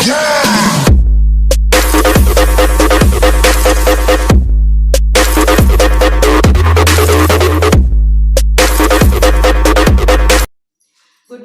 Good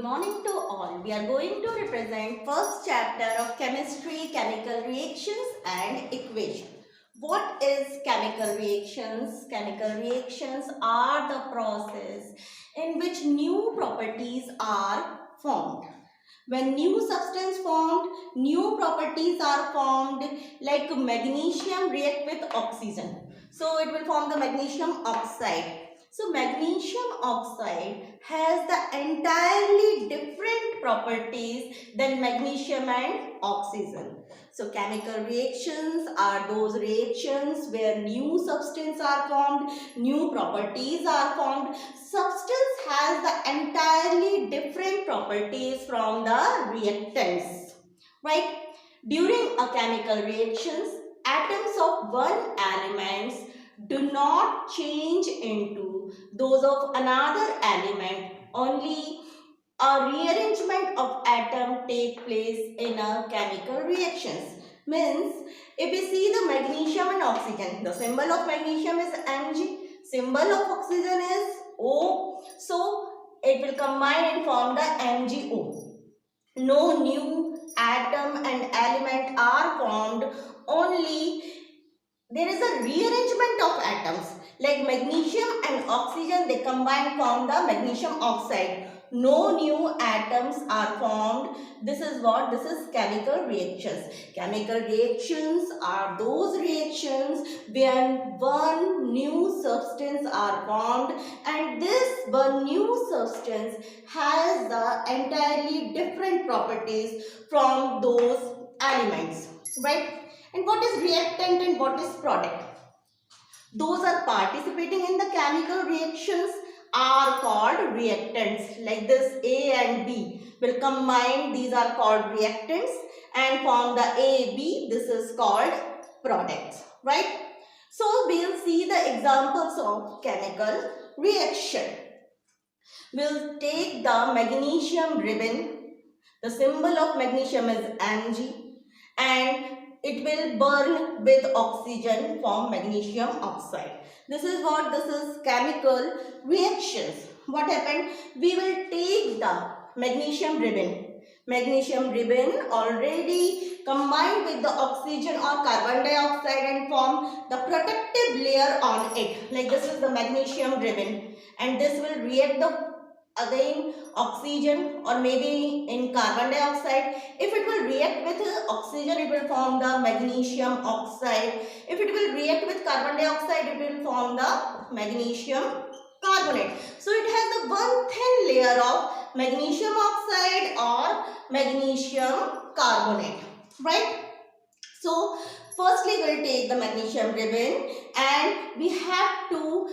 morning to all. We are going to represent first chapter of chemistry, chemical reactions and equation. What is chemical reactions? Chemical reactions are the process in which new properties are formed. When new substance formed, new properties are formed, like magnesium react with oxygen. So it will form the magnesium oxide. So magnesium oxide has the entirely different properties than magnesium and oxygen. So chemical reactions are those reactions where new substance are formed, new properties are formed. Substance has the entirely different properties from the reactants, right? During a chemical reactions, atoms of one element do not change into those of another element. Only a rearrangement of atom take place in a chemical reactions. Means, if we see the magnesium and oxygen, the symbol of magnesium is Mg, symbol of oxygen is O. So it will combine and form the MgO. No new atom and element are formed, only there is a rearrangement of atoms. Like magnesium and oxygen, they combine form the magnesium oxide. No new atoms are formed. This is what? This is chemical reactions. Chemical reactions are those reactions when one new substance are formed, and this one new substance has the entirely different properties from those elements, right? And what is reactant and what is product? Those are participating in the chemical reactions are called reactants. Like this, A and B will combine. These are called reactants and form the A, B. This is called products, right? So we'll see the examples of chemical reaction. We'll take the magnesium ribbon. The symbol of magnesium is Mg, and it will burn with oxygen, form magnesium oxide. This is what? This is chemical reactions. What happened? We will take the magnesium ribbon. Magnesium ribbon already combined with the oxygen or carbon dioxide and form the protective layer on it. Like this is the magnesium ribbon, and this will react the again oxygen or maybe in carbon dioxide. If it will react with oxygen, it will form the magnesium oxide. If it will react with carbon dioxide, it will form the magnesium carbonate. So it has the one thin layer of magnesium oxide or magnesium carbonate, right? So firstly we'll take the magnesium ribbon and we have to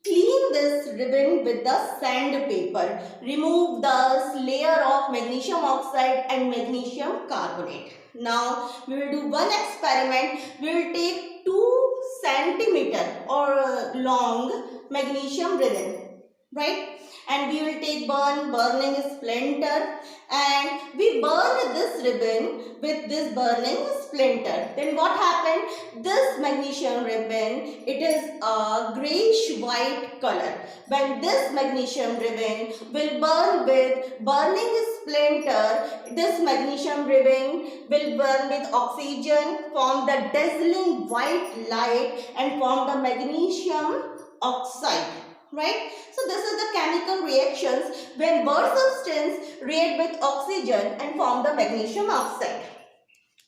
clean this ribbon with the sandpaper. Remove the layer of magnesium oxide and magnesium carbonate. Now we will do one experiment. We will take 2 centimeter or long magnesium ribbon, right? And we will take burning splinter, and we burn this ribbon with this burning splinter. Then what happened? This magnesium ribbon, it is a grayish white color. When this magnesium ribbon will burn with burning splinter, this magnesium ribbon will burn with oxygen, form the dazzling white light and form the magnesium oxide, right? So this is the chemical reactions when one substance react with oxygen and form the magnesium oxide.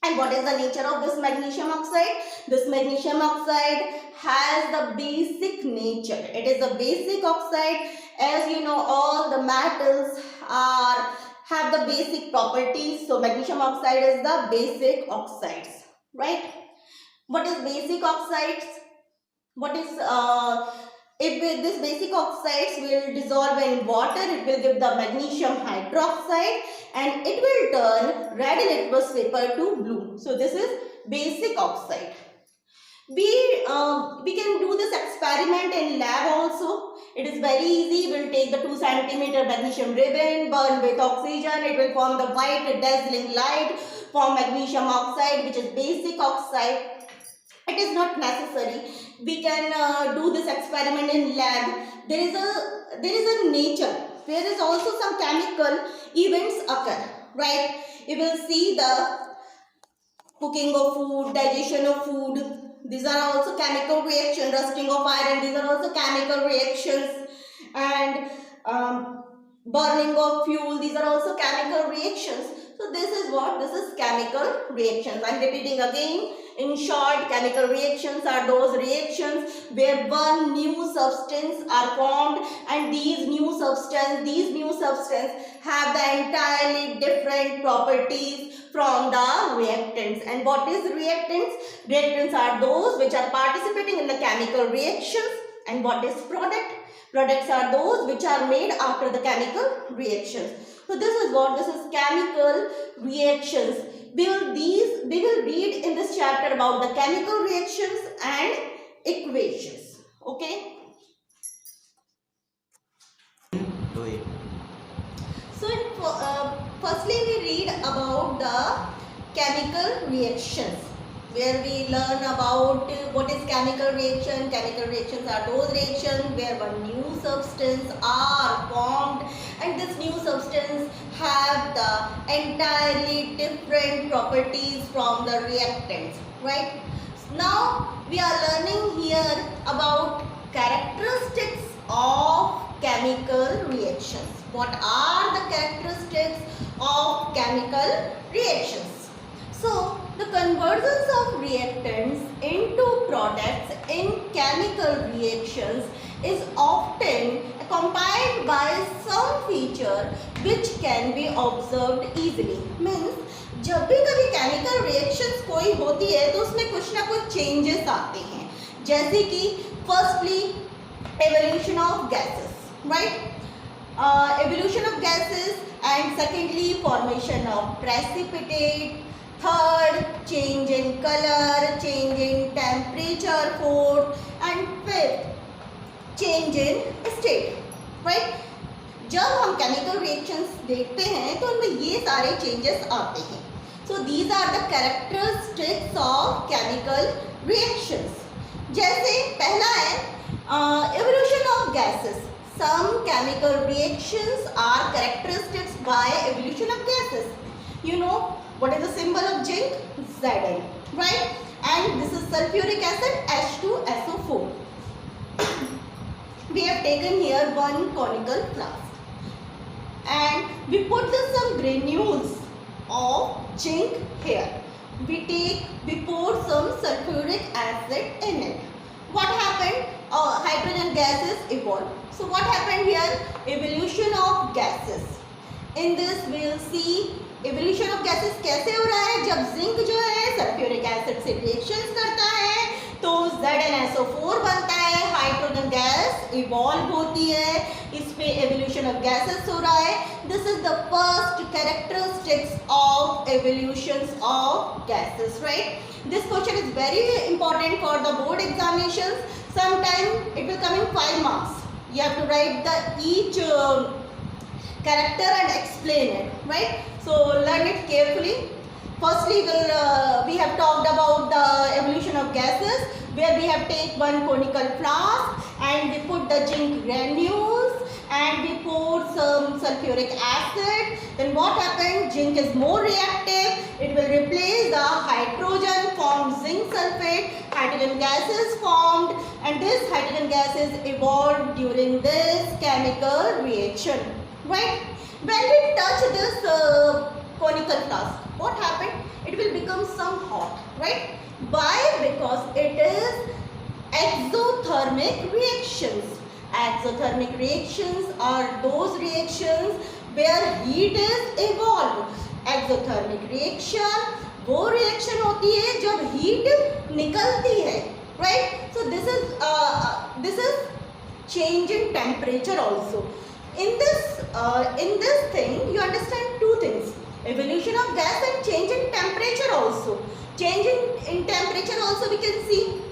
And what is the nature of this magnesium oxide? This magnesium oxide has the basic nature. It is a basic oxide. As you know, all the metals have the basic properties. So magnesium oxide is the basic oxides, right? What is basic oxides? What is if this basic oxides will dissolve in water, it will give the magnesium hydroxide and it will turn red litmus paper to blue. So this is basic oxide. We can do this experiment in lab also. It is very easy. We will take the 2 centimeter magnesium ribbon, burn with oxygen. It will form the white dazzling light, form magnesium oxide, which is basic oxide. It is not necessary. We can do this experiment in lab. There is a nature. There is also some chemical events occur, right? You will see the cooking of food, digestion of food. These are also chemical reactions. Rusting of iron. These are also chemical reactions. And burning of fuel. These are also chemical reactions. So this is what? This is chemical reactions. I am repeating again. In short, chemical reactions are those reactions where one new substance are formed, and these new substance have the entirely different properties from the reactants. And what is reactants? Reactants are those which are participating in the chemical reactions. And what is product? Products are those which are made after the chemical reactions. So this is what? This is chemical reactions. We will read in this chapter about the chemical reactions and equations. Okay. So firstly we read about the chemical reactions, where we learn about what is chemical reaction. Chemical reactions are those reactions where one new substance are formed, and this new substance have the entirely different properties from the reactants, right? Now we are learning here about characteristics of chemical reactions. What are the characteristics of chemical reactions? So the conversions of reactants into products in chemical reactions is often accompanied by some feature which can be observed easily. Means जब भी कभी chemical reactions कोई होती है तो उसमें कुछ ना कुछ changes आते हैं, जैसे कि firstly evolution of gases, right? Evolution of gases, and secondly formation of precipitate. Third, change in color, change in temperature. Fourth, and fifth, change in state, right? जब हम chemical reactions देखते हैं तो उनमें ये सारे changes आते हैं. So these are the characteristics of chemical reactions. जैसे पहला है evolution of gases. Some chemical reactions are characteristics by evolution of gases. You know what is the symbol of zinc? Zn, right? And this is sulfuric acid, H2SO4. We have taken here one conical flask and we put some granules of zinc here. We pour some sulfuric acid in it. What happened? Hydrogen gases evolved. So what happened here? Evolution of gases. In this we will see evolution of gases कैसे हो रहा है. जब zinc जो है sulphuric acid से reactions करता है तो ZnSO4 बनता है, हाइड्रोजन गैस इवॉल्व होती है, इस पे एवोल्यूशन ऑफ गैसेस हो रहा है. This is the first characteristics of evolutions of gases, right. This question is very important for the board examinations. Sometime it will come in 5 marks. You have to write the each character and explain it, right? So learn it carefully. Firstly, we have talked about the evolution of gases, where we have taken one conical flask and we put the zinc granules and we poured some sulfuric acid. Then what happened? Zinc is more reactive. It will replace the hydrogen, form zinc sulfate. Hydrogen gas is formed, and this hydrogen gas is evolved during this chemical reaction, right? When we touch this conical flask, what happened? It will become some hot, right? Why? Because it is exothermic reactions. Exothermic reactions are those reactions where heat is evolved. Exothermic reaction वो reaction होती है जब heat निकलती है, right? So this is change in temperature also. In this thing you understand two things: evolution of gas and change in temperature also. Change in temperature also we can see.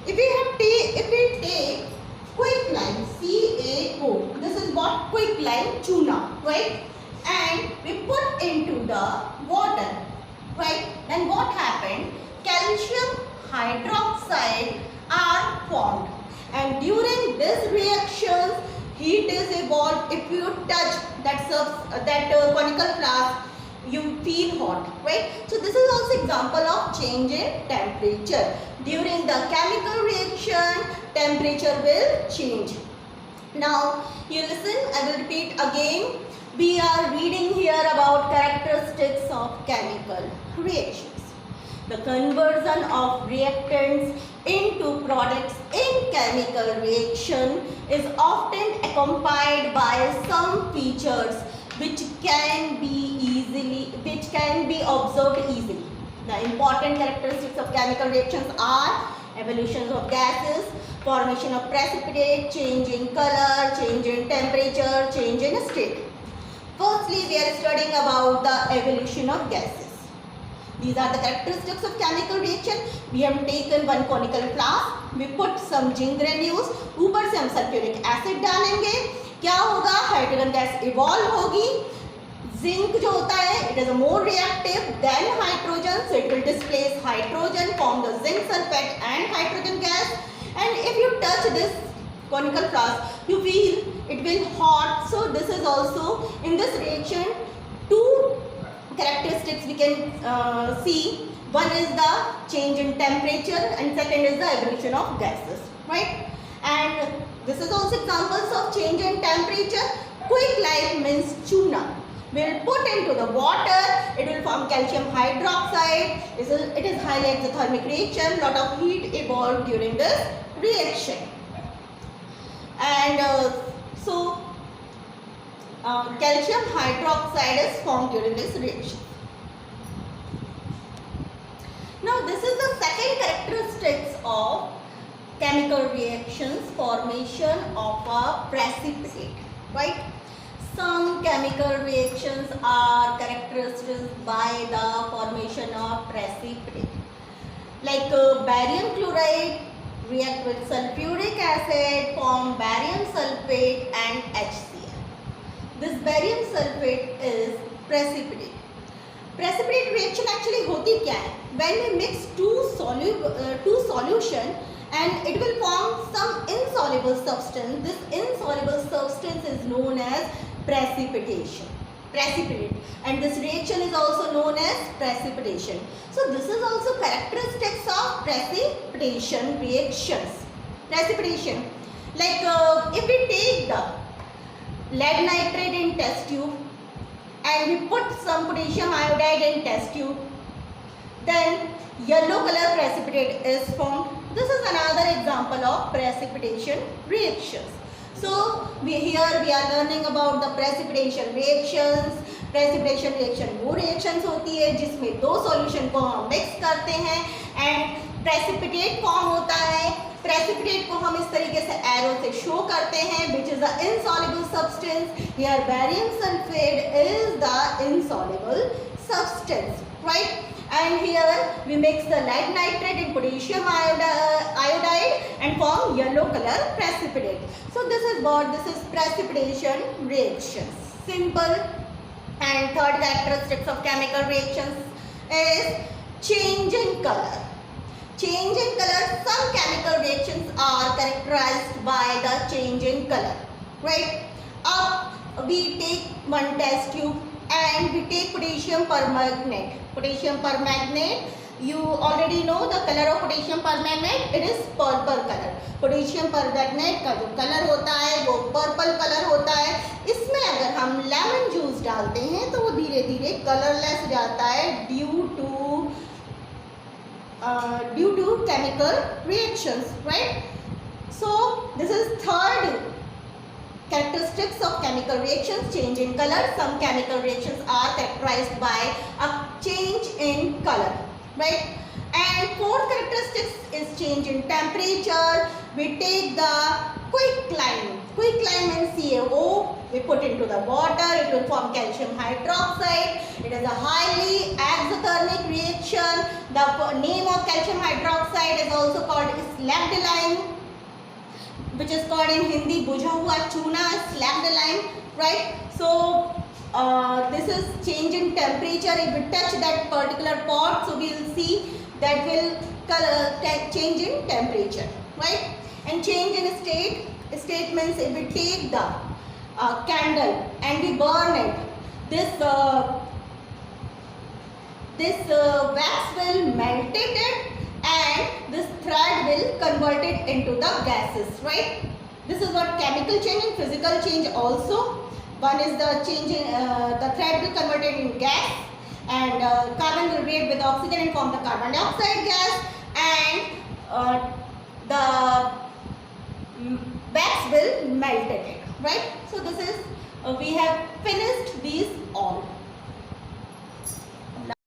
If we take quicklime, CaO, this is what? Quicklime chuna, right? And we put into the water. right? Then what happened? Calcium hydroxide are formed, and during this reactions heat is evolved. If you touch that conical flask, you feel hot, right? So this is also example of change in temperature. During the chemical reaction, temperature will change. Now you listen, I will repeat again. We are reading here about characteristics of chemical reactions. The conversion of reactants into products in chemical reaction is often accompanied by some features which can be observed easily. The important characteristics of chemical reactions are evolution of gases, formation of precipitate, change in color, change in temperature, change in state. Firstly, we are studying about the evolution of gases. These are the characteristics of chemical reaction. We have taken one conical flask, we put some zinc granules, ऊपर से हम sulphuric acid डालेंगे. क्या होगा? Hydrogen gas evolve होगी. Zinc जो होता है, it is more reactive than hydrogen, so it will displace hydrogen, form the zinc sulfate and hydrogen gas. And if you touch this conical flask, you feel it will hot. So this is also in this reaction two characteristics we can see. One is the change in temperature and second is the evolution of gases, right? And this is also examples of change in temperature. Quicklime means tuna. We'll put into the water, it will form calcium hydroxide. It is highly exothermic reaction. Lot of heat evolved during this reaction. And calcium hydroxide is formed during this reaction. Now this is the second characteristics of chemical reactions, formation of a precipitate, right? Some chemical reactions are characterized by the formation of precipitate. Like barium chloride react with sulfuric acid, form barium sulfate and HCl. This barium sulfate is precipitate. Precipitate reaction actually होती क्या है? When we mix two solution and it will form some insoluble substance. This insoluble substance is known as precipitation. Precipitate, and this reaction is also known as precipitation. So this is also characteristics of precipitation reactions. Precipitation, like if we take the lead nitrate in test tube and we put some potassium iodide in test tube, then yellow color precipitate is formed. This is another example of precipitation reactions. So here we are learning about the precipitation reactions. Precipitation reaction वो reactions होती है जिसमें दो solution को हम mix करते हैं and precipitate form होता है. Precipitate को हम इस तरीके से arrow से show करते हैं, which is the insoluble substance. Here barium sulfate is the insoluble substance, right? And here we mix the lead nitrate in potassium iodide and form yellow color precipitate. So this is precipitation reactions. Simple. And third characteristics of chemical reactions is change in color. Change in color. Some chemical reactions are characterized by the change in color, right? We take one test tube and we take potassium permanganate. Potassium permanganate, you already know the color of potassium permanganate, it is purple color. Potassium permanganate का जो color होता है वो purple color होता है. इसमें अगर हम lemon juice डालते हैं तो वो धीरे धीरे colorless जाता है due to chemical reactions, right? So this is third characteristics of chemical reactions, change in color. Some chemical reactions are characterized by a change in color, right? And fourth characteristics is change in temperature. We take the quicklime and CaO, we put into the water, it will form calcium hydroxide. It is a highly exothermic reaction. The name of calcium hydroxide is also called slagdalene, which is called in Hindi बुझा हुआ चूना, slagdalene, right? So this is change in temperature, if we touch that particular pot, so we will see that will change in temperature, right? And change in state means if we take the candle and we burn it, this wax will melt it and this thread will convert it into the gases, right? This is what chemical change and physical change also. One is the change in the thread will convert it into gas, and carbon will react with oxygen and form the carbon dioxide gas, and the wax will melt it, right? So this is we have finished these all.